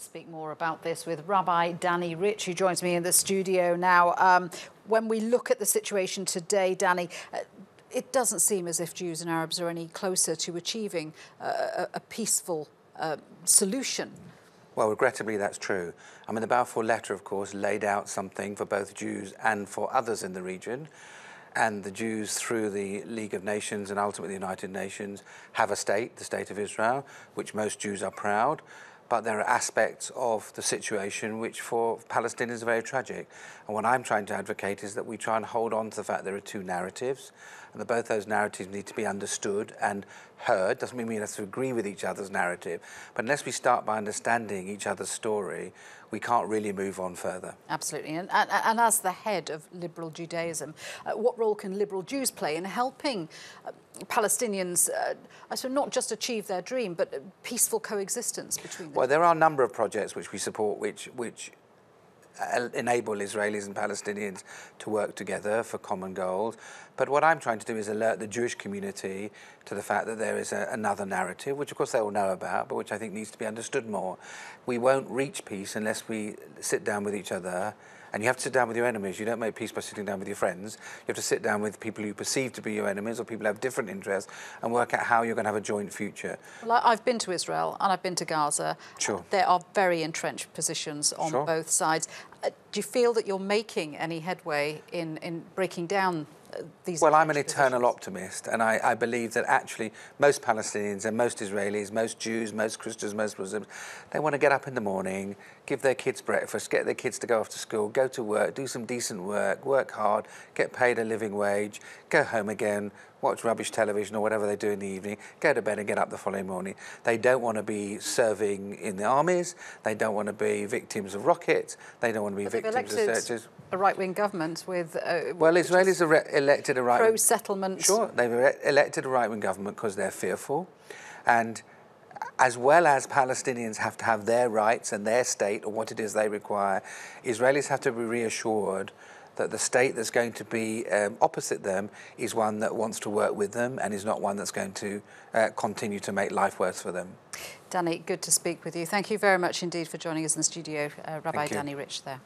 Let's speak more about this with Rabbi Danny Rich, who joins me in the studio now. When we look at the situation today, Danny, it doesn't seem as if Jews and Arabs are any closer to achieving a peaceful solution. Well, regrettably, that's true. I mean, the Balfour Letter, of course, laid out something for both Jews and for others in the region. And the Jews, through the League of Nations and ultimately the United Nations, have a state, the State of Israel, which most Jews are proud. But there are aspects of the situation which for Palestinians are very tragic. And what I'm trying to advocate is that we try and hold on to the fact there are two narratives, and that both those narratives need to be understood and heard. Doesn't mean we have to agree with each other's narrative, but unless we start by understanding each other's story, we can't really move on further. Absolutely. And as the head of liberal Judaism, what role can liberal Jews play in helping Palestinians, I suppose, not just achieve their dream, but peaceful coexistence between them? Well, there are a number of projects which we support which enable Israelis and Palestinians to work together for common goals. But what I'm trying to do is alert the Jewish community to the fact that there is another narrative, which of course they all know about, but which I think needs to be understood more. We won't reach peace unless we sit down with each other. And you have to sit down with your enemies. You don't make peace by sitting down with your friends. You have to sit down with people you perceive to be your enemies or people who have different interests and work out how you're going to have a joint future. Well, I've been to Israel and I've been to Gaza. Sure. There are very entrenched positions on both sides. Do you feel that you're making any headway in breaking down these? Well, I'm an eternal optimist, and I believe that actually most Palestinians and most Israelis, most Jews, most Christians, most Muslims, they want to get up in the morning, give their kids breakfast, get their kids to go off to school, go to work, do some decent work hard, get paid a living wage, go home again, watch rubbish television or whatever they do in the evening, go to bed and get up the following morning. They don't want to be serving in the armies. They don't want to be victims of rockets. They don't want to be victims of searches. A right-wing government with... well, Israelis have elected a right-wing... Pro-settlement... Sure, they've elected a right-wing government because they're fearful. And as well as Palestinians have to have their rights and their state or what it is they require, Israelis have to be reassured that the state that's going to be opposite them is one that wants to work with them and is not one that's going to continue to make life worse for them. Danny, good to speak with you. Thank you very much indeed for joining us in the studio. Rabbi Danny Rich there.